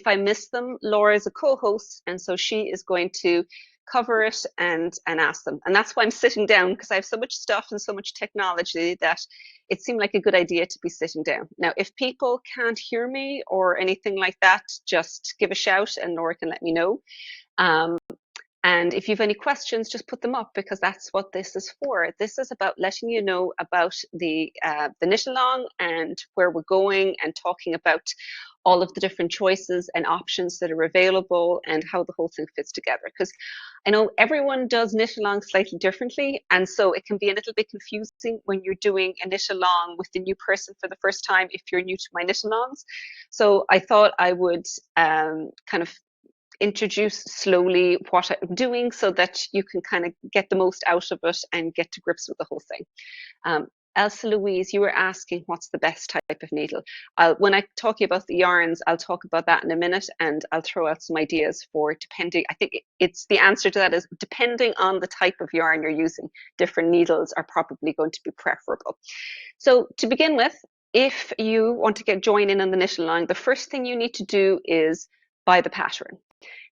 if I miss them, Laura is a co-host, and so she is going to cover it and ask them. And that's why I'm sitting down, because I have so much stuff and so much technology that it seemed like a good idea to be sitting down. Now, if people can't hear me or anything like that, just give a shout and Laura can let me know. And if you have any questions, just put them up, because that's what this is for. This is about letting you know about the knit along and where we're going, and talking about all of the different choices and options that are available and how the whole thing fits together. Because I know everyone does knit along slightly differently, and so it can be a little bit confusing when you're doing a knit along with the new person for the first time if you're new to my knit alongs. So I thought I would kind of introduce slowly what I'm doing so that you can kind of get the most out of it and get to grips with the whole thing. Elsa Louise, you were asking what's the best type of needle. When I talk about the yarns, I'll talk about that in a minute, and I'll throw out some ideas for depending. I think it's the answer to that is depending on the type of yarn you're using, different needles are probably going to be preferable. So to begin with, if you want to join in on the knit along, the first thing you need to do is buy the pattern.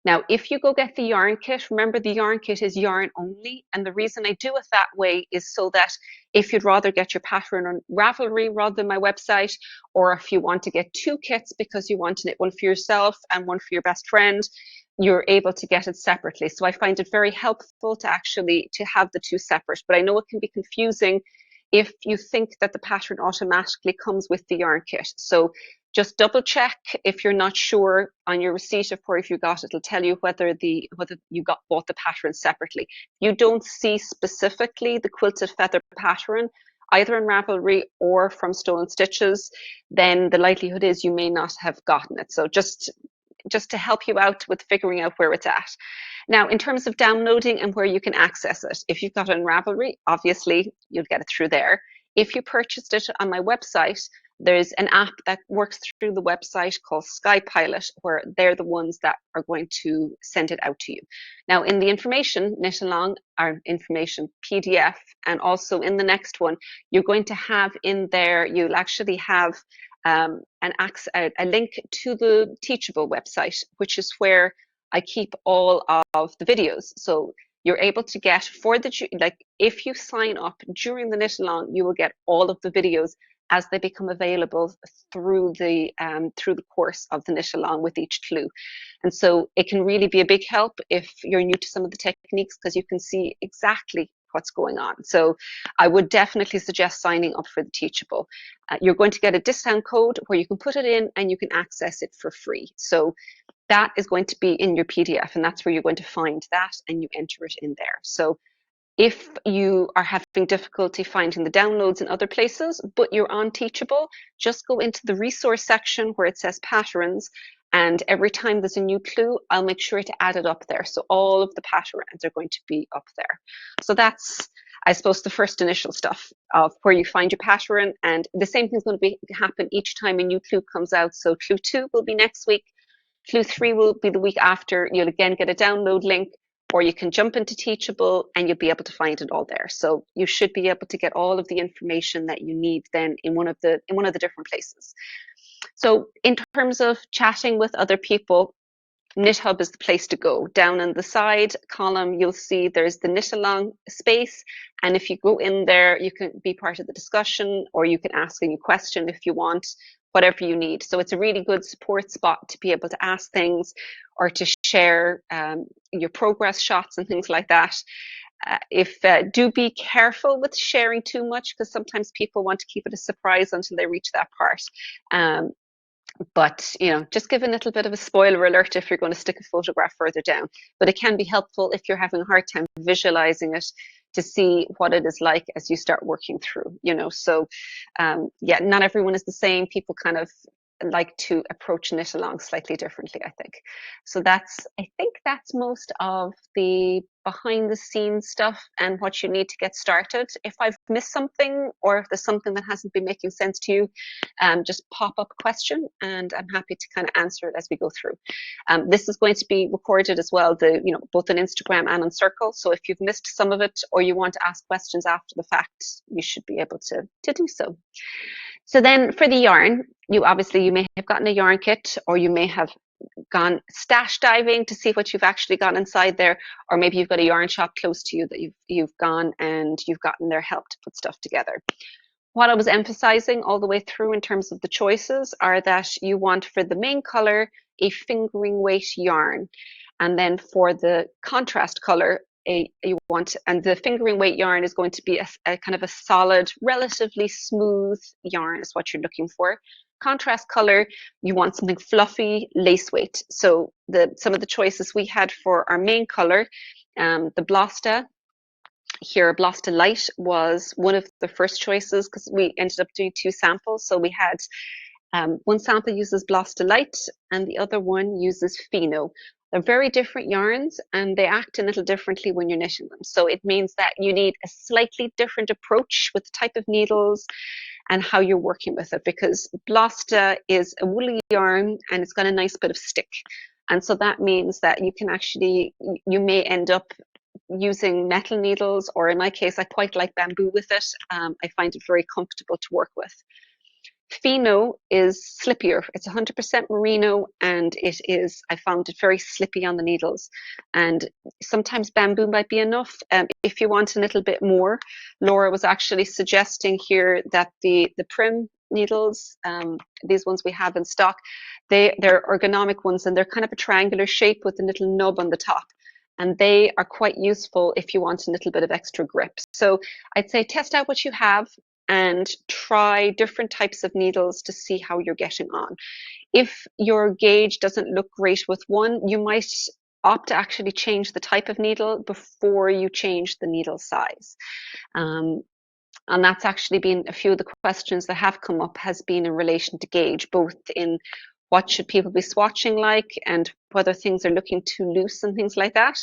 Now, if you go get the yarn kit, remember the yarn kit is yarn only. And the reason I do it that way is so that if you'd rather get your pattern on Ravelry rather than my website, or if you want to get two kits because you want to knit one for yourself and one for your best friend, you're able to get it separately. So I find it very helpful to actually to have the two separate, but I know it can be confusing if you think that the pattern automatically comes with the yarn kit. So just double check if you're not sure on your receipt of where if you got it. It'll tell you whether you bought the pattern separately. You don't see specifically the Quilted Feather pattern either in Ravelry or from Stolen Stitches, then the likelihood is you may not have gotten it. So just to help you out with figuring out where it's at. Now, in terms of downloading and where you can access it, if you've got it on Ravelry, obviously you'll get it through there. If you purchased it on my website, there's an app that works through the website called SkyPilot, where they're the ones that are going to send it out to you. Now, in the information knit along, our information PDF, and also in the next one, you're going to have in there, you'll actually have a link to the Teachable website, which is where I keep all of the videos. So you're able to get if you sign up during the knit along, you will get all of the videos as they become available through the course of the knit along with each clue. And so it can really be a big help if you're new to some of the techniques, because you can see exactly what's going on. So I would definitely suggest signing up for the Teachable. You're going to get a discount code where you can put it in and you can access it for free. So that is going to be in your PDF, and that's where you're going to find that, and you enter it in there. So if you are having difficulty finding the downloads in other places, but you're on Teachable, just go into the resource section where it says patterns, and every time there's a new clue, I'll make sure to add it up there. So all of the patterns are going to be up there. So that's, I suppose, the first initial stuff of where you find your pattern, and the same thing's going to happen each time a new clue comes out. So clue 2 will be next week. Clue 3 will be the week after. You'll again get a download link, or you can jump into Teachable and you'll be able to find it all there. So you should be able to get all of the information that you need then in one of the different places. So in terms of chatting with other people, KnitHub is the place to go. Down in the side column, you'll see there's the knit along space. And if you go in there, you can be part of the discussion, or you can ask any question if you want, whatever you need. So it's a really good support spot to be able to ask things or to share your progress shots and things like that. Do be careful with sharing too much, because sometimes people want to keep it a surprise until they reach that part. But, just give a little bit of a spoiler alert if you're going to stick a photograph further down. But it can be helpful if you're having a hard time visualizing it, to see what it is like as you start working through, So, yeah, not everyone is the same. People kind of like to approach knit along slightly differently, I think. So I think that's most of the behind the scenes stuff and what you need to get started. If I've missed something, or if there's something that hasn't been making sense to you, just pop up a question and I'm happy to kind of answer it as we go through. This is going to be recorded as well, both on Instagram and on Circle. So if you've missed some of it, or you want to ask questions after the fact, you should be able to do so. So then for the yarn, you may have gotten a yarn kit, or you may have gone stash diving to see what you've actually got inside there, or maybe you've got a yarn shop close to you that you've gone and you've gotten their help to put stuff together. What I was emphasizing all the way through in terms of the choices are that you want for the main color a fingering weight yarn, and then for the contrast color you want, and the fingering weight yarn is going to be a kind of a solid, relatively smooth yarn is what you're looking for. Contrast color, you want something fluffy, lace weight. So some of the choices we had for our main color, the Blosta. Here, Blosta Light was one of the first choices because we ended up doing 2 samples. So we had one sample uses Blosta Light and the other one uses Fino. They're very different yarns and they act a little differently when you're knitting them. So it means that you need a slightly different approach with the type of needles and how you're working with it, because Blosta is a woolly yarn and it's got a nice bit of stick. And so that means that you may end up using metal needles, or in my case, I quite like bamboo with it. I find it very comfortable to work with. Fino is slippier. It's 100% merino, and I found it very slippy on the needles. And sometimes bamboo might be enough. If you want a little bit more, Laura was actually suggesting here that the Prim needles, these ones we have in stock, they're ergonomic ones, and they're kind of a triangular shape with a little nub on the top. And they are quite useful if you want a little bit of extra grip. So I'd say test out what you have and try different types of needles to see how you're getting on. If your gauge doesn't look great with one, you might opt to actually change the type of needle before you change the needle size. And that's actually been a few of the questions that have come up has been in relation to gauge, both in what should people be swatching like and whether things are looking too loose and things like that.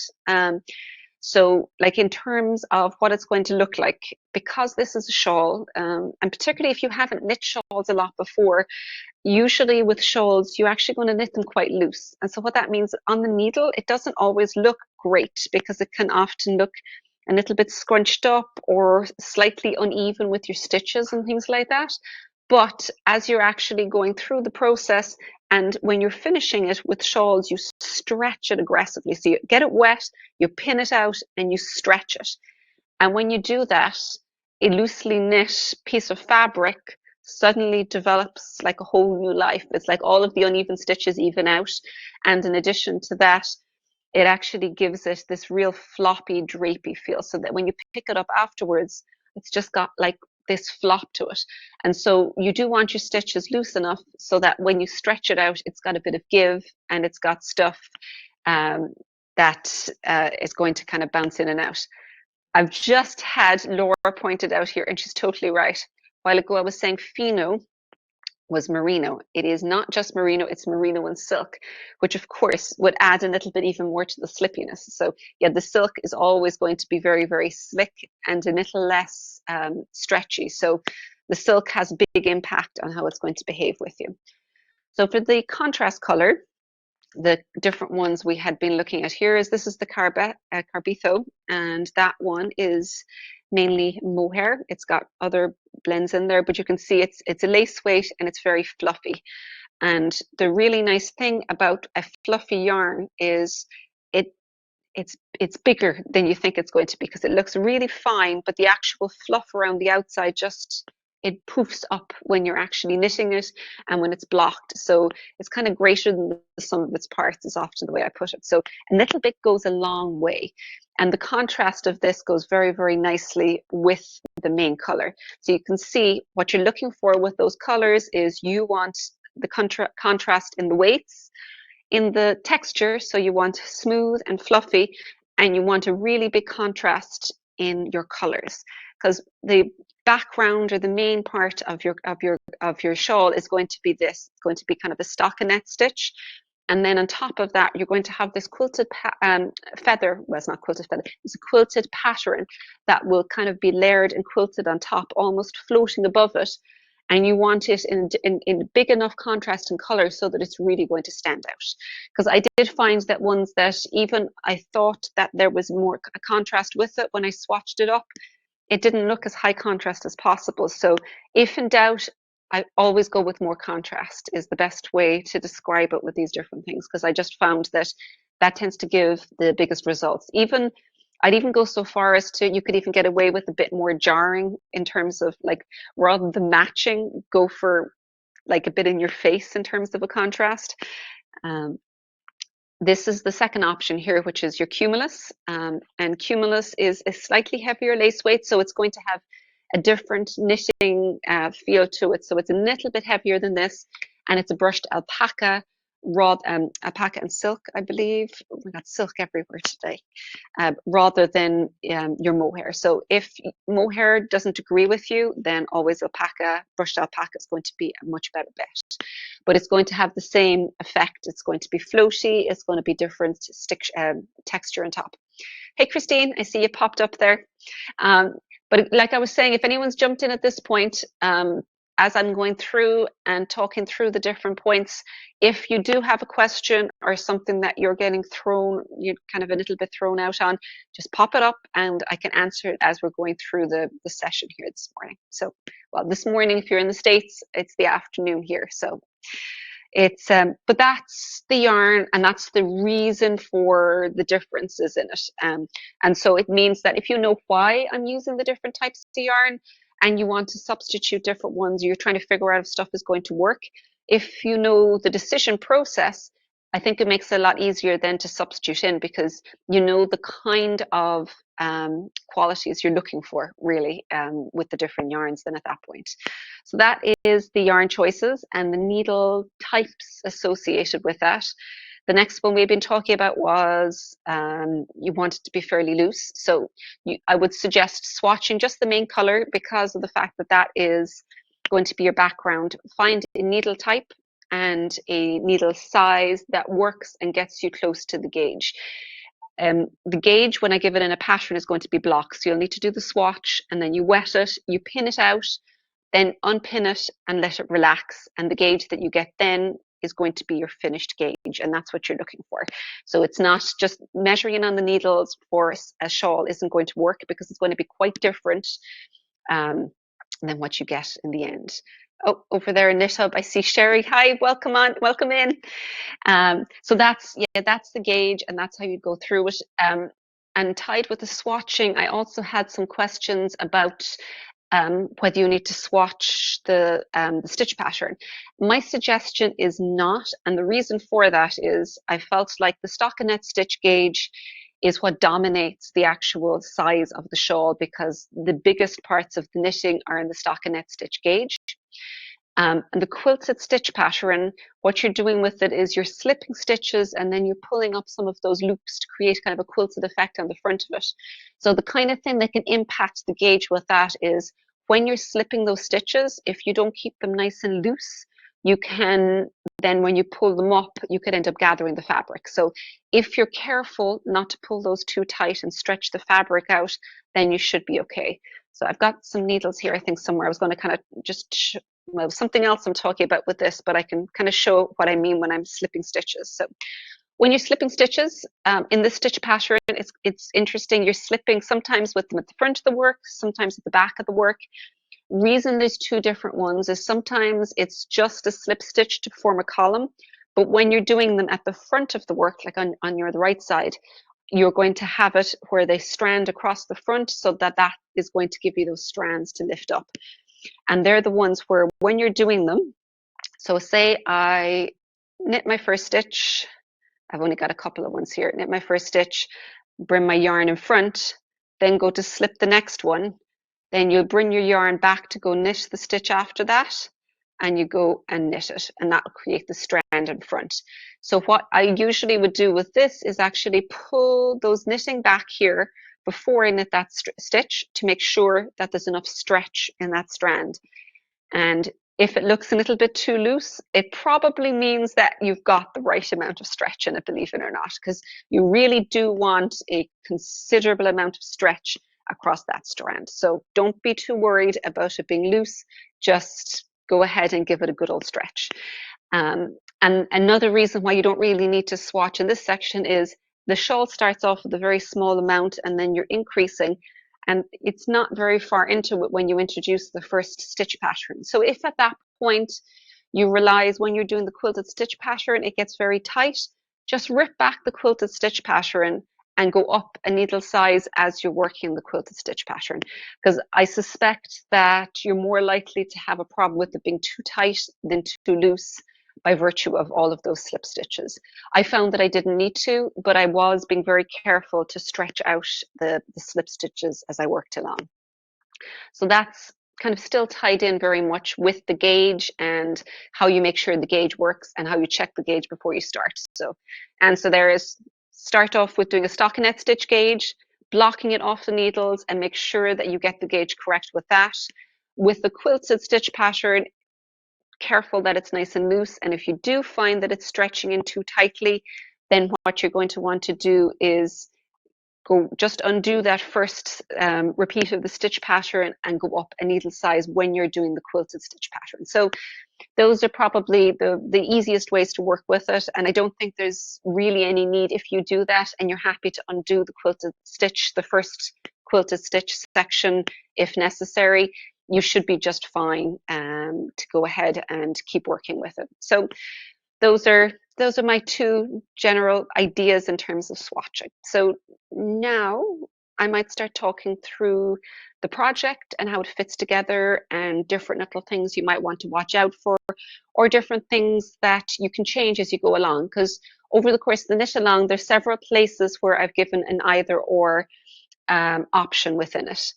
So like in terms of what it's going to look like, because this is a shawl, and particularly if you haven't knit shawls a lot before, usually with shawls, you're actually going to knit them quite loose. And so what that means on the needle, it doesn't always look great because it can often look a little bit scrunched up or slightly uneven with your stitches and things like that. But as you're actually going through the process and when you're finishing it with shawls, you stretch it aggressively. So you get it wet, you pin it out and you stretch it. And when you do that, a loosely knit piece of fabric suddenly develops like a whole new life. It's like all of the uneven stitches even out. And in addition to that, it actually gives it this real floppy, drapey feel so that when you pick it up afterwards, it's just got like this flop to it. And so you do want your stitches loose enough so that when you stretch it out, it's got a bit of give and it's got stuff that is going to kind of bounce in and out. I've just had Laura pointed out here, and she's totally right. A while ago, I was saying Fino was merino. It is not just merino, it's merino and silk, which of course would add a little bit even more to the slippiness. So yeah, the silk is always going to be very, very slick and a little less stretchy. So the silk has a big impact on how it's going to behave with you. So for the contrast color, the different ones we had been looking at here is this is the Carbetho, and that one is mainly mohair. It's got other blends in there, but you can see it's a lace weight and it's very fluffy. And the really nice thing about a fluffy yarn is it's bigger than you think it's going to be because it looks really fine, but the actual fluff around the outside it poofs up when you're actually knitting it and when it's blocked. So it's kind of greater than the sum of its parts is often the way I put it. So a little bit goes a long way. And the contrast of this goes very, very nicely with the main color. So you can see what you're looking for with those colors is you want the contrast in the weights, in the texture. So you want smooth and fluffy, and you want a really big contrast in your colors, because the background or the main part of your shawl is going to be this. It's going to be kind of a stockinette stitch, and then on top of that you're going to have this quilted feather. Well, it's not quilted feather, it's a quilted pattern that will kind of be layered and quilted on top, almost floating above it. And you want it in big enough contrast and color so that it's really going to stand out. Because I did find that ones that even I thought that there was more contrast with it, when I swatched it up, it didn't look as high contrast as possible. So if in doubt, I always go with more contrast is the best way to describe it with these different things, because I just found that that tends to give the biggest results. I'd even go so far as to, you could even get away with a bit more jarring in terms of like, rather than matching, go for like a bit in your face in terms of a contrast. Um, this is the second option here, which is your cumulus. And cumulus is a slightly heavier lace weight, so it's going to have a different knitting feel to it. So it's a little bit heavier than this, and it's a brushed alpaca, raw alpaca and silk, I believe. We got silk everywhere today. Rather than your mohair. So if mohair doesn't agree with you, then always alpaca, brushed alpaca is going to be a much better bet. But it's going to have the same effect. It's going to be floaty. It's going to be different texture on top. Hey, Christine, I see you popped up there. But like I was saying, if anyone's jumped in at this point, as I'm going through and talking through the different points, if you do have a question or something that you're getting you're kind of a little bit thrown out on, just pop it up and I can answer it as we're going through the session here this morning. So, well, this morning, if you're in the States, it's the afternoon here. So it's, but that's the yarn, and that's the reason for the differences in it. And so it means that if you know why I'm using the different types of yarn and you want to substitute different ones, you're trying to figure out if stuff is going to work. If you know the decision process, I think it makes it a lot easier then to substitute in, because you know the kind of qualities you're looking for really with the different yarns then at that point. So that is the yarn choices and the needle types associated with that. The next one we've been talking about was you want it to be fairly loose. So I would suggest swatching just the main color, because of the fact that that is going to be your background. Find a needle type and a needle size that works and gets you close to the gauge. The gauge, when I give it in a pattern, is going to be blocks. So you'll need to do the swatch, and then you wet it, you pin it out, then unpin it and let it relax. And the gauge that you get then is going to be your finished gauge, and that's what you're looking for. So it's not just measuring on the needles for a shawl isn't going to work, because it's going to be quite different than what you get in the end. Oh, over there in Knit Hub, I see Sherry. Hi, welcome in. So that's the gauge, and that's how you go through it. And tied with the swatching, I also had some questions about whether you need to swatch the stitch pattern. My suggestion is not, and the reason for that is I felt like the stockinette stitch gauge is what dominates the actual size of the shawl, because the biggest parts of the knitting are in the stockinette stitch gauge. And the quilted stitch pattern, what you're doing with it is you're slipping stitches and then you're pulling up some of those loops to create kind of a quilted effect on the front of it. So the kind of thing that can impact the gauge with that is when you're slipping those stitches, if you don't keep them nice and loose, you can then, when you pull them up, you could end up gathering the fabric. So if you're careful not to pull those too tight and stretch the fabric out, then you should be okay. So I've got some needles here, I think, somewhere. I was going to kind of just well, something else I'm talking about with this, but I can kind of show what I mean when I'm slipping stitches. So when you're slipping stitches in this stitch pattern, it's interesting. You're slipping sometimes with them at the front of the work, sometimes at the back of the work. Reason there's two different ones is sometimes it's just a slip stitch to form a column, but when you're doing them at the front of the work, like on the right side, you're going to have it where they strand across the front, so that is going to give you those strands to lift up. And they're the ones where when you're doing them, so say I knit my first stitch, I've only got a couple of ones here, knit my first stitch, bring my yarn in front, then go to slip the next one, then you'll bring your yarn back to go knit the stitch after that, and you go and knit it, and that will create the strand in front. So what I usually would do with this is actually pull those knitting back here before I knit that stitch to make sure that there's enough stretch in that strand. And if it looks a little bit too loose, it probably means that you've got the right amount of stretch in it, believe it or not, because you really do want a considerable amount of stretch across that strand. So don't be too worried about it being loose. Just go ahead and give it a good old stretch. And another reason why you don't really need to swatch in this section is the shawl starts off with a very small amount, and then you're increasing. and it's not very far into it when you introduce the first stitch pattern. So if at that point you realize when you're doing the quilted stitch pattern it gets very tight, just rip back the quilted stitch pattern and go up a needle size as you're working the quilted stitch pattern, because I suspect that you're more likely to have a problem with it being too tight than too loose by virtue of all of those slip stitches. I found that I didn't need to, but I was being very careful to stretch out the slip stitches as I worked along. So that's kind of still tied in very much with the gauge and how you make sure the gauge works and how you check the gauge before you start. So there is, start off with doing a stockinette stitch gauge, blocking it off the needles, and make sure that you get the gauge correct with that. With the quilted stitch pattern, careful that it's nice and loose, and if you do find that it's stretching in too tightly, then what you're going to want to do is just undo that first repeat of the stitch pattern and go up a needle size when you're doing the quilted stitch pattern. So those are probably the easiest ways to work with it, and I don't think there's really any need, if you do that and you're happy to undo the quilted stitch, the first quilted stitch section if necessary, you should be just fine to go ahead and keep working with it. So those are my two general ideas in terms of swatching. So now I might start talking through the project and how it fits together and different little things you might want to watch out for, or different things that you can change as you go along. Because over the course of the knit along, there's several places where I've given an either or option within it.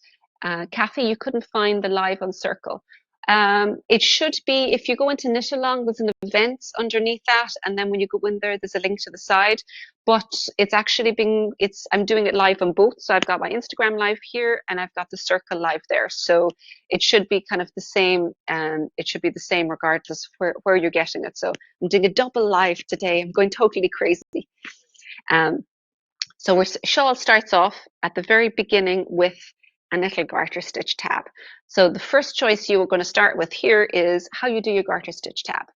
Kathy, you couldn't find the live on Circle. It should be, if you go into knit along, there's an events underneath that, and then when you go in there, there's a link to the side. But it's actually I'm doing it live on both. So I've got my Instagram live here, and I've got the Circle live there. So it should be kind of the same, and it should be the same regardless of where you're getting it. So I'm doing a double live today. I'm going totally crazy. So our shawl starts off at the very beginning with a little garter stitch tab. So the first choice you are going to start with here is how you do your garter stitch tab.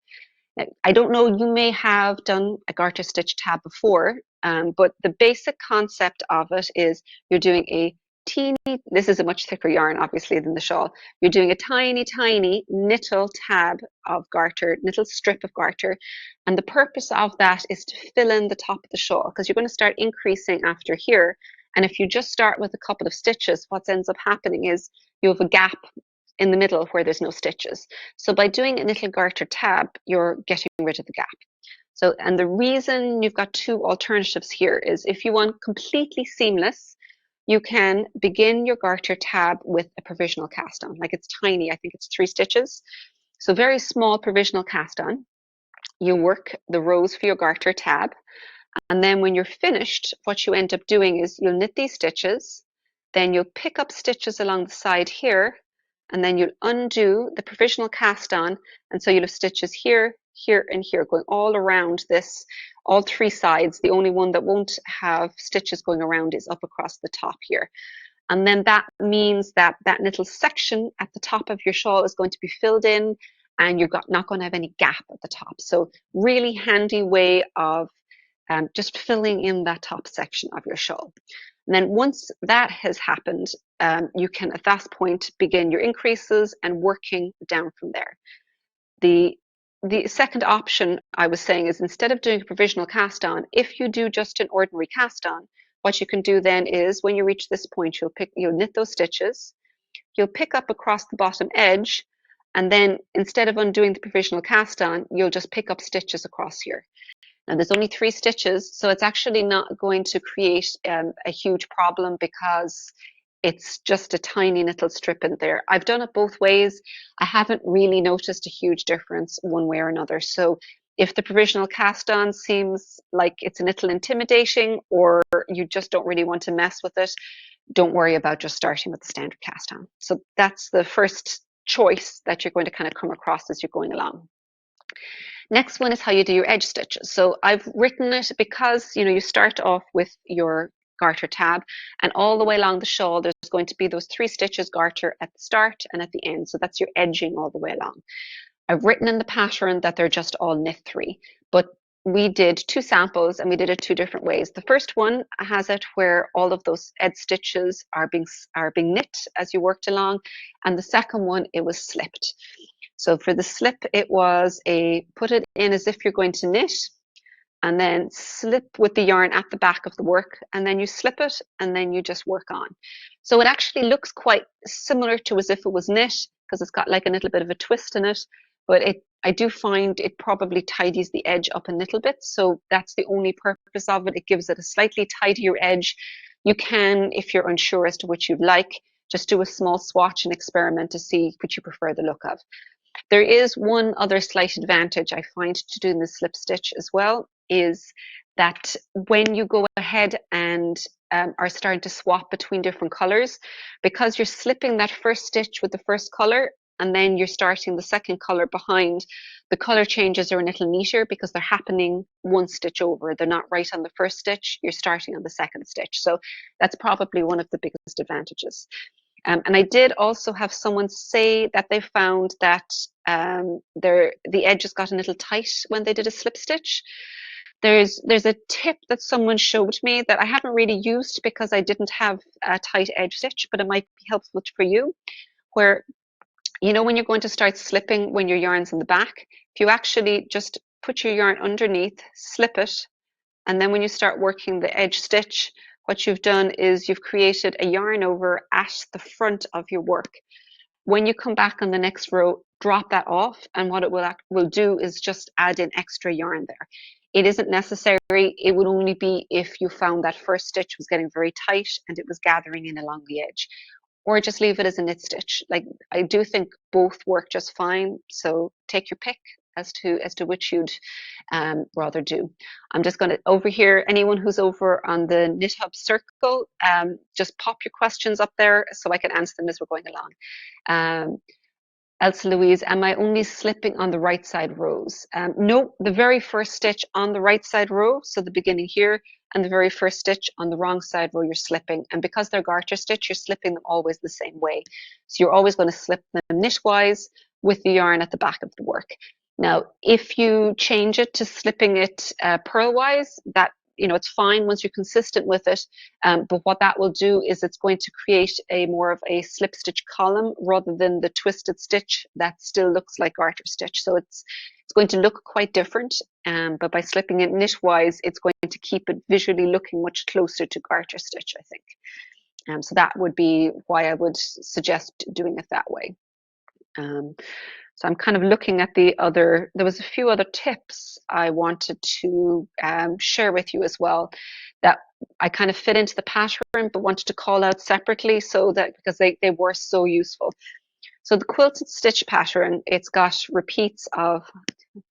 Now, I don't know, you may have done a garter stitch tab before, but the basic concept of it is you're doing a teeny, this is a much thicker yarn obviously than the shawl, you're doing a tiny, tiny knittle tab of garter, knittle strip of garter, and the purpose of that is to fill in the top of the shawl, because you're going to start increasing after here. And if you just start with a couple of stitches, what ends up happening is you have a gap in the middle where there's no stitches. So by doing a little garter tab, you're getting rid of the gap. So, and the reason you've got two alternatives here is if you want completely seamless, you can begin your garter tab with a provisional cast on. Like, it's tiny, I think it's 3 stitches. So very small provisional cast on. You work the rows for your garter tab. And then when you're finished, what you end up doing is you'll knit these stitches, then you'll pick up stitches along the side here, and then you'll undo the provisional cast on. And so you'll have stitches here, here, and here going all around this, all 3 sides. The only one that won't have stitches going around is up across the top here. And then that means that that little section at the top of your shawl is going to be filled in, and you're not going to have any gap at the top. So really handy way of just filling in that top section of your shawl. And then once that has happened, you can at that point begin your increases and working down from there. The second option I was saying is, instead of doing a provisional cast on, if you do just an ordinary cast on, what you can do then is when you reach this point, you'll knit those stitches, you'll pick up across the bottom edge, and then instead of undoing the provisional cast on, you'll just pick up stitches across here. Now there's only 3 stitches, so it's actually not going to create a huge problem because it's just a tiny little strip in there. I've done it both ways. I haven't really noticed a huge difference one way or another. So if the provisional cast on seems like it's a little intimidating, or you just don't really want to mess with it, don't worry about just starting with the standard cast on. So that's the first choice that you're going to kind of come across as you're going along. Next one is how you do your edge stitches. So I've written it because, you know, you start off with your garter tab, and all the way along the shawl there's going to be those 3 stitches garter at the start and at the end. So that's your edging all the way along. I've written in the pattern that they're just all knit 3, but we did 2 samples and we did it 2 different ways. The first one has it where all of those edge stitches are being knit as you worked along, and the second one it was slipped. So for the slip, it was put it in as if you're going to knit, and then slip with the yarn at the back of the work, and then you slip it, and then you just work on. So it actually looks quite similar to as if it was knit, because it's got like a little bit of a twist in it, but I do find it probably tidies the edge up a little bit, so that's the only purpose of it. It gives it a slightly tidier edge. You can, if you're unsure as to which you'd like, just do a small swatch and experiment to see which you prefer the look of. There is one other slight advantage I find to doing the slip stitch as well, is that when you go ahead and are starting to swap between different colors, because you're slipping that first stitch with the first color and then you're starting the second color behind, the color changes are a little neater because they're happening one stitch over. They're not right on the first stitch, you're starting on the second stitch. So that's probably one of the biggest advantages. And I did also have someone say that they found that the edges got a little tight when they did a slip stitch. There's a tip that someone showed me that I haven't really used because I didn't have a tight edge stitch, but it might be helpful for you, where you know when you're going to start slipping when your yarn's in the back, if you actually just put your yarn underneath, slip it, and then when you start working the edge stitch, what you've done is you've created a yarn over at the front of your work. When you come back on the next row, drop that off, and what it will do is just add in extra yarn there. It isn't necessary. It would only be if you found that first stitch was getting very tight and it was gathering in along the edge. Or just leave it as a knit stitch. Like, I do think both work just fine, so take your pick as to which you'd rather do. I'm just going to, over here, anyone who's over on the Knit Hub circle, just pop your questions up there so I can answer them as we're going along. Elsa Louise, am I only slipping on the right side rows? No, the very first stitch on the right side row, so the beginning here, and the very first stitch on the wrong side row, you're slipping. And because they're garter stitch, you're slipping them always the same way. So you're always going to slip them knitwise with the yarn at the back of the work. Now, if you change it to slipping it purlwise, that, you know, it's fine once you're consistent with it. But what that will do is it's going to create a more of a slip stitch column rather than the twisted stitch that still looks like garter stitch. So it's going to look quite different. But by slipping it knitwise, it's going to keep it visually looking much closer to garter stitch, I think. So that would be why I would suggest doing it that way. So I'm kind of looking at there was a few other tips I wanted to share with you as well that I kind of fit into the pattern but wanted to call out separately because they were so useful. So the quilted stitch pattern, it's got repeats of,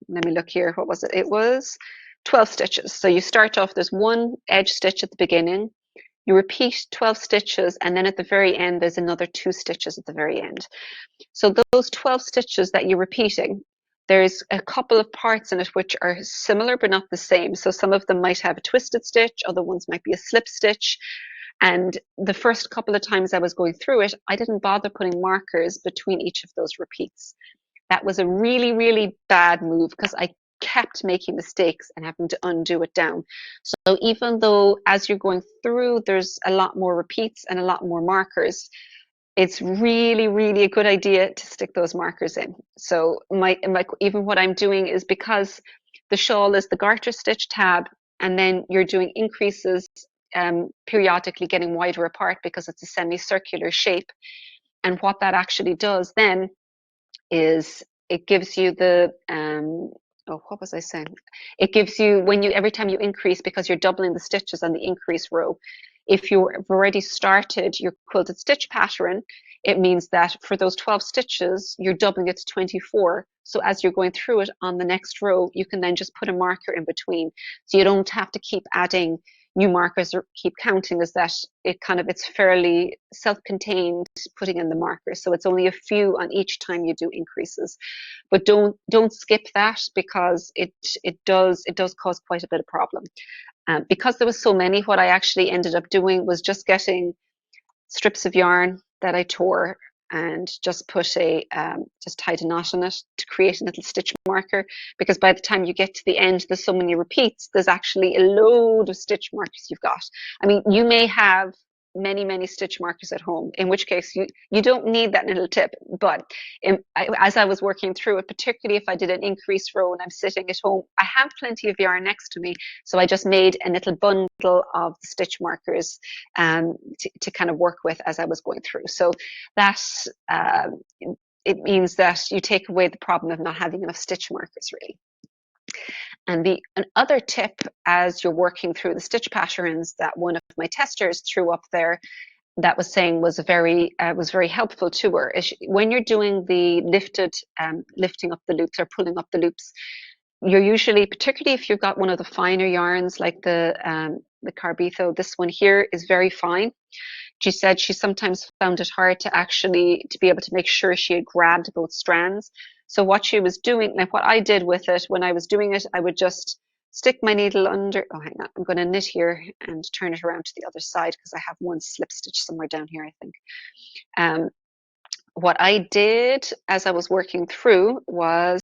let me look here, what was it? It was 12 stitches. So you start off, there's one edge stitch at the beginning, you repeat 12 stitches, and then at the very end there's another 2 stitches at the very end. So those 12 stitches that you're repeating, there's a couple of parts in it which are similar but not the same. So some of them might have a twisted stitch, other ones might be a slip stitch. And the first couple of times I was going through it, I didn't bother putting markers between each of those repeats. That was a really, really bad move because I kept making mistakes and having to undo it down. So even though as you're going through, there's a lot more repeats and a lot more markers, it's really, really a good idea to stick those markers in. So even what I'm doing is, because the shawl is the Garter Stitch Tab, and then you're doing increases periodically getting wider apart because it's a semicircular shape. And what that actually does then is it gives you the, what was I saying? It gives you, every time you increase, because you're doubling the stitches on the increase row, if you've already started your quilted stitch pattern, it means that for those 12 stitches, you're doubling it to 24. So as you're going through it on the next row, you can then just put a marker in between. So you don't have to keep adding new markers or keep counting, is that it's fairly self-contained putting in the markers. So it's only a few on each time you do increases. But don't skip that, because it does cause quite a bit of problem. Because there was so many, what I actually ended up doing was just getting strips of yarn that I tore and just put just tied a knot on it to create a little stitch marker, because by the time you get to the end, there's so many repeats, there's actually a load of stitch markers you've got. I mean, you may have many stitch markers at home, in which case you don't need that little tip. But as I was working through it, particularly if I did an increased row and I'm sitting at home, I have plenty of yarn next to me, so I just made a little bundle of stitch markers to kind of work with as I was going through. So that it means that you take away the problem of not having enough stitch markers, really. And another tip as you're working through the stitch patterns that one of my testers threw up there that was saying was very helpful to her is when you're doing the lifting up the loops or pulling up the loops, you're usually, particularly if you've got one of the finer yarns like the Carbetho, this one here is very fine. She said she sometimes found it hard to be able to make sure she had grabbed both strands. So what she was doing, like what I did with it when I was doing it, I would just stick my needle under. Oh, hang on, I'm going to knit here and turn it around to the other side because I have one slip stitch somewhere down here, I think. What I did as I was working through was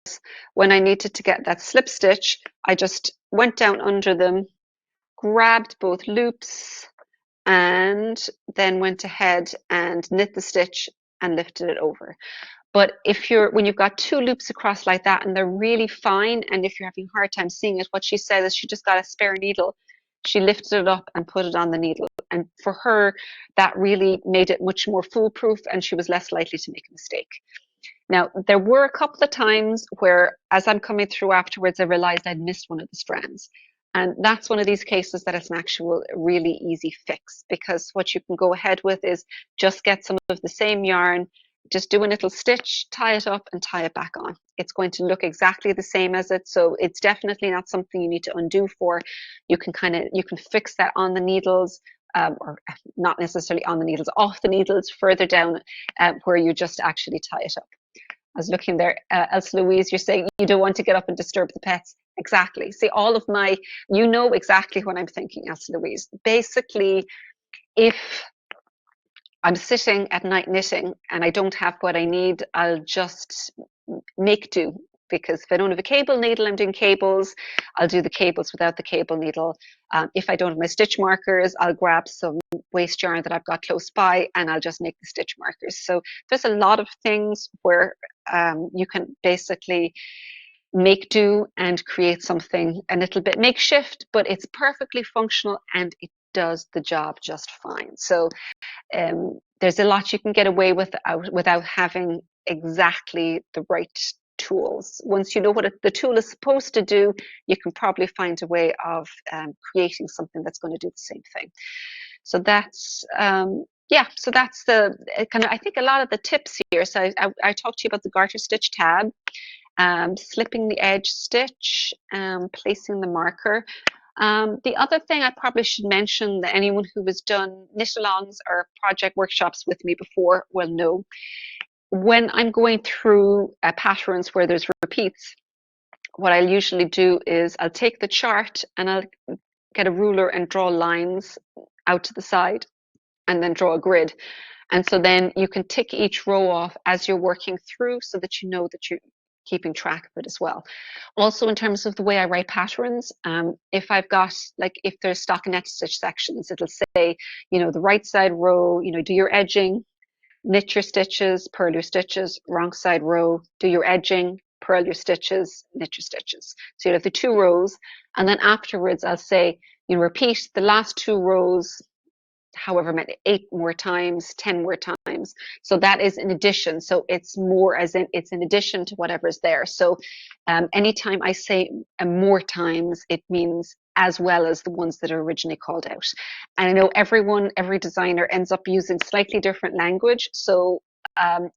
when I needed to get that slip stitch, I just went down under them, grabbed both loops, and then went ahead and knit the stitch and lifted it over. But when you've got two loops across like that and they're really fine, and if you're having a hard time seeing it, what she said is she just got a spare needle. She lifted it up and put it on the needle. And for her, that really made it much more foolproof and she was less likely to make a mistake. Now, there were a couple of times where, as I'm coming through afterwards, I realized I'd missed one of the strands. And that's one of these cases that it's an actual really easy fix, because what you can go ahead with is just get some of the same yarn, just do a little stitch, tie it up and tie it back on. It's going to look exactly the same as it. So it's definitely not something you need to undo for. You can fix that on the needles, or not necessarily on the needles, off the needles further down where you just actually tie it up. I was looking there, Elsa Louise, you're saying you don't want to get up and disturb the pets. Exactly. See, you know exactly what I'm thinking, Elsa Louise. Basically, if I'm sitting at night knitting and I don't have what I need, I'll just make do. Because if I don't have a cable needle, I'm doing cables, I'll do the cables without the cable needle. If I don't have my stitch markers, I'll grab some waste yarn that I've got close by and I'll just make the stitch markers. So there's a lot of things where you can basically make do and create something a little bit makeshift, but it's perfectly functional and it does the job just fine. So there's a lot you can get away with without having exactly the right tools. Once you know what the tool is supposed to do, you can probably find a way of creating something that's going to do the same thing. So that's so that's the kind of, I think, a lot of the tips here. So I talked to you about the Garter Stitch Tab, slipping the edge stitch, placing the marker. The other thing I probably should mention that anyone who has done knit-alongs or project workshops with me before will know, when I'm going through patterns where there's repeats, what I'll usually do is I'll take the chart and I'll get a ruler and draw lines out to the side and then draw a grid. And so then you can tick each row off as you're working through so that you know that you're keeping track of it as well. Also, in terms of the way I write patterns, if I've got, like, if there's stockinette stitch sections, it'll say, the right side row, do your edging, knit your stitches, purl your stitches, wrong side row, do your edging, purl your stitches, knit your stitches. So you'll have the two rows, and then afterwards I'll say, repeat the last two rows however many, 8 more times, 10 more times. So that is in addition. So it's more as in it's in addition to whatever's there. So anytime I say more times, it means as well as the ones that are originally called out. And I know every designer ends up using slightly different language. So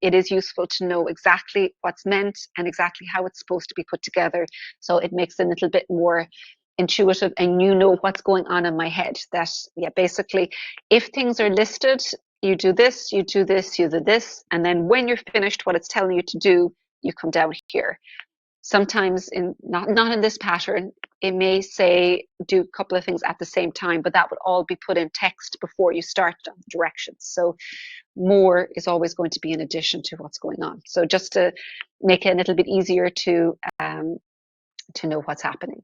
it is useful to know exactly what's meant and exactly how it's supposed to be put together. So it makes it a little bit more intuitive and what's going on in my head. That, basically, if things are listed, you do this, you do this, you do this, and then when you're finished what it's telling you to do, you come down here. Sometimes not in this pattern, it may say do a couple of things at the same time, but that would all be put in text before you start on the directions. So more is always going to be in addition to what's going on. So just to make it a little bit easier to know what's happening.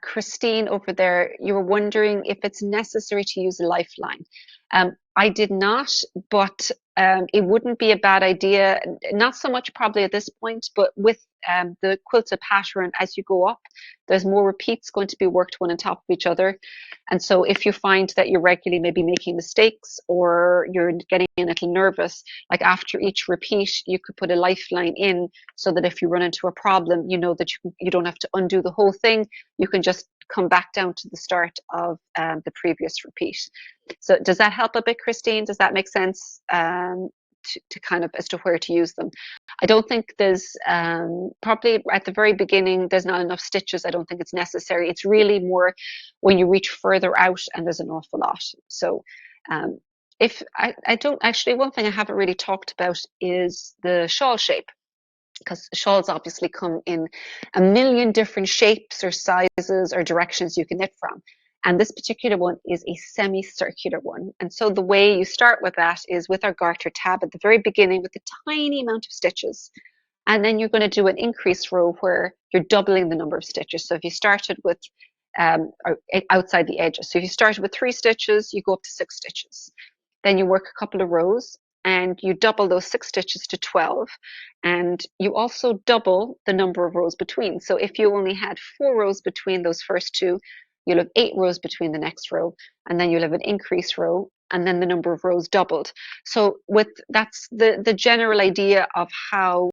Christine over there, you were wondering if it's necessary to use a lifeline. I did not, but it wouldn't be a bad idea, not so much probably at this point, but with the quilted pattern, as you go up, there's more repeats going to be worked one on top of each other. And so if you find that you're regularly maybe making mistakes or you're getting a little nervous, like after each repeat, you could put a lifeline in so that if you run into a problem, you know that you don't have to undo the whole thing. You can just come back down to the start of the previous repeat. So does that help a bit, Christine? Does that make sense to kind of as to where to use them? I don't think there's probably at the very beginning, there's not enough stitches. I don't think it's necessary. It's really more when you reach further out and there's an awful lot. So if I don't actually, one thing I haven't really talked about is the shawl shape, because shawls obviously come in a million different shapes or sizes or directions you can knit from. And this particular one is a semicircular one. And so the way you start with that is with our garter tab at the very beginning with a tiny amount of stitches. And then you're going to do an increase row where you're doubling the number of stitches. So if you started with outside the edges, so if you started with 3 stitches, you go up to 6 stitches. Then you work a couple of rows and you double those 6 stitches to 12. And you also double the number of rows between. So if you only had 4 rows between those first 2, you'll have 8 rows between the next row, and then you'll have an increase row, and then the number of rows doubled. So that's the general idea of how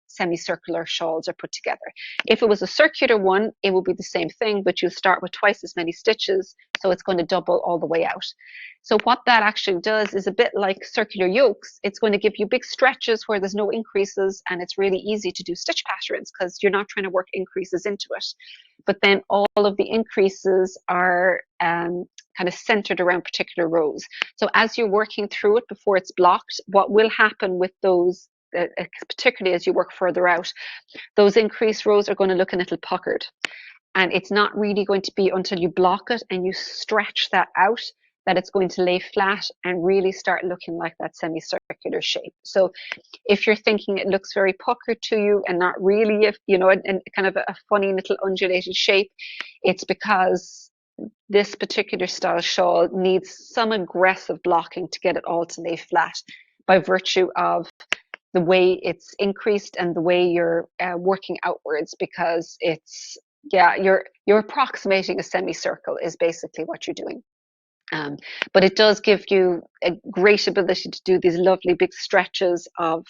semicircular shawls are put together. If it was a circular one, it will be the same thing, but you'll start with twice as many stitches, so it's going to double all the way out. So what that actually does is a bit like circular yokes. It's going to give you big stretches where there's no increases, and it's really easy to do stitch patterns because you're not trying to work increases into it. But then all of the increases are kind of centered around particular rows. So as you're working through it before it's blocked, what will happen with those, particularly as you work further out, those increased rows are going to look a little puckered. And it's not really going to be until you block it and you stretch that out that it's going to lay flat and really start looking like that semicircular shape. So if you're thinking it looks very puckered to you and not really, and kind of a funny little undulated shape, it's because this particular style shawl needs some aggressive blocking to get it all to lay flat by virtue of the way it's increased and the way you're working outwards, because it's, you're approximating a semicircle is basically what you're doing. But it does give you a great ability to do these lovely big stretches of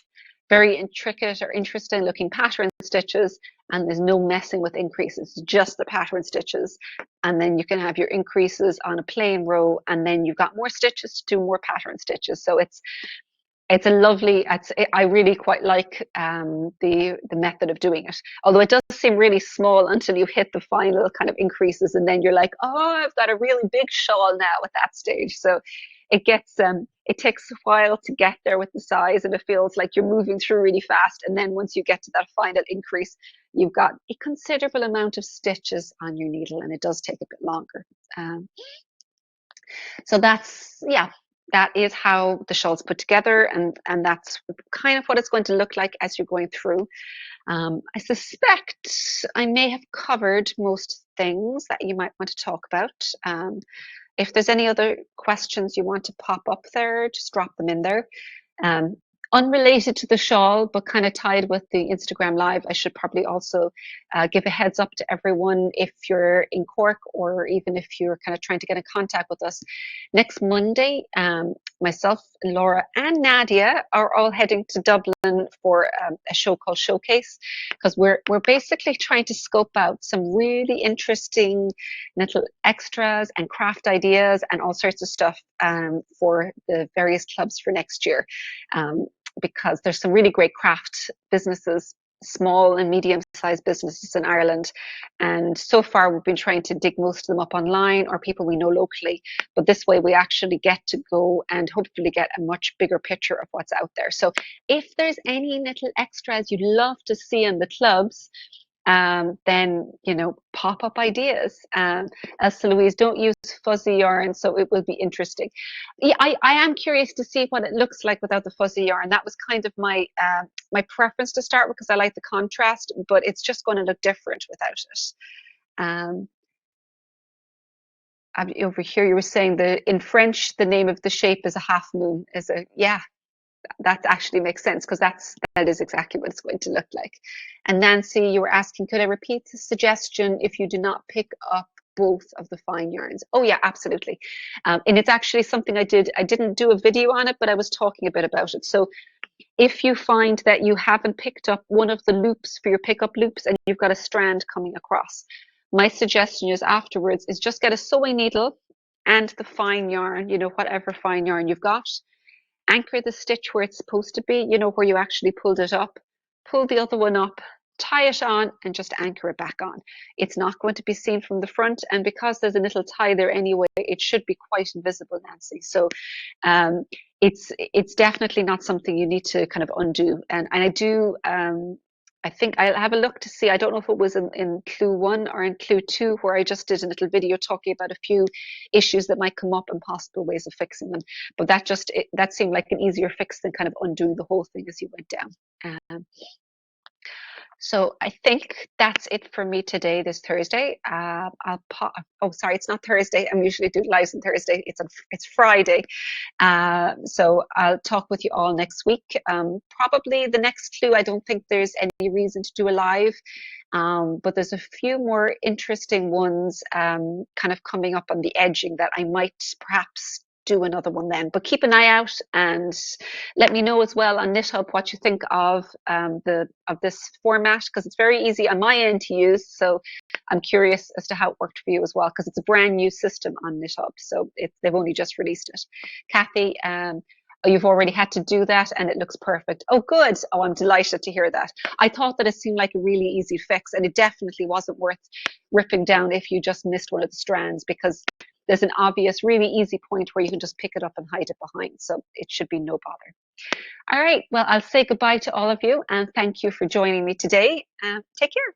very intricate or interesting looking pattern stitches, and there's no messing with increases, just the pattern stitches. And then you can have your increases on a plain row, and then you've got more stitches to do more pattern stitches. So it's a lovely, I really quite like the method of doing it. Although it does seem really small until you hit the final kind of increases, and then you're like, oh, I've got a really big shawl now at that stage. So it gets, it takes a while to get there with the size, and it feels like you're moving through really fast. And then once you get to that final increase, you've got a considerable amount of stitches on your needle, and it does take a bit longer. So that's, that is how the shawl's put together, and that's kind of what it's going to look like as you're going through. I suspect I may have covered most things that you might want to talk about. If there's any other questions you want to pop up there, just drop them in there. Unrelated to the shawl, but kind of tied with the Instagram Live, I should probably also give a heads up to everyone if you're in Cork, or even if you're kind of trying to get in contact with us. Next Monday, myself, Laura, and Nadia are all heading to Dublin for a show called Showcase, because we're basically trying to scope out some really interesting little extras and craft ideas and all sorts of stuff for the various clubs for next year. Because there's some really great craft businesses, small and medium-sized businesses in Ireland. And so far, we've been trying to dig most of them up online or people we know locally. But this way, we actually get to go and hopefully get a much bigger picture of what's out there. So if there's any little extras you'd love to see in the clubs, then, you know, pop up ideas. Elsa Louise, don't use fuzzy yarn, so it will be interesting. Yeah, I am curious to see what it looks like without the fuzzy yarn. That was kind of my my preference to start with because I like the contrast, but it's just going to look different without it. Um, over here, you were saying the in French, the name of the shape is a half moon. Is a yeah, that actually makes sense because that is exactly what it's going to look like. And Nancy, you were asking, could I repeat the suggestion if you do not pick up both of the fine yarns? Oh yeah, absolutely. And it's actually something I did. I didn't do a video on it, but I was talking a bit about it. So if you find that you haven't picked up one of the loops for your pickup loops and you've got a strand coming across, my suggestion is afterwards is just get a sewing needle and the fine yarn, you know, whatever fine yarn you've got, anchor the stitch where it's supposed to be, you know, where you actually pulled it up, pull the other one up, tie it on and just anchor it back on. It's not going to be seen from the front, and because there's a little tie there anyway, it should be quite invisible, Nancy. So it's definitely not something you need to kind of undo. And I do I think I'll have a look to see. I don't know if it was in Clue 1 or in Clue 2 where I just did a little video talking about a few issues that might come up and possible ways of fixing them. But that seemed like an easier fix than kind of undoing the whole thing as you went down. So I think that's it for me today, this Thursday. Oh, sorry, it's not Thursday. I'm usually doing lives on Thursday. It's Friday. So I'll talk with you all next week. Probably the next clue, I don't think there's any reason to do a live, but there's a few more interesting ones kind of coming up on the edging that I might perhaps do another one then. But keep an eye out and let me know as well on KnitHub what you think of this format, because it's very easy on my end to use. So I'm curious as to how it worked for you as well, because it's a brand new system on KnitHub. So they've only just released it. Kathy, you've already had to do that and it looks perfect. Oh, good. Oh, I'm delighted to hear that. I thought that it seemed like a really easy fix, and it definitely wasn't worth ripping down if you just missed one of the strands, because there's an obvious, really easy point where you can just pick it up and hide it behind. So it should be no bother. All right. Well, I'll say goodbye to all of you and thank you for joining me today. Take care.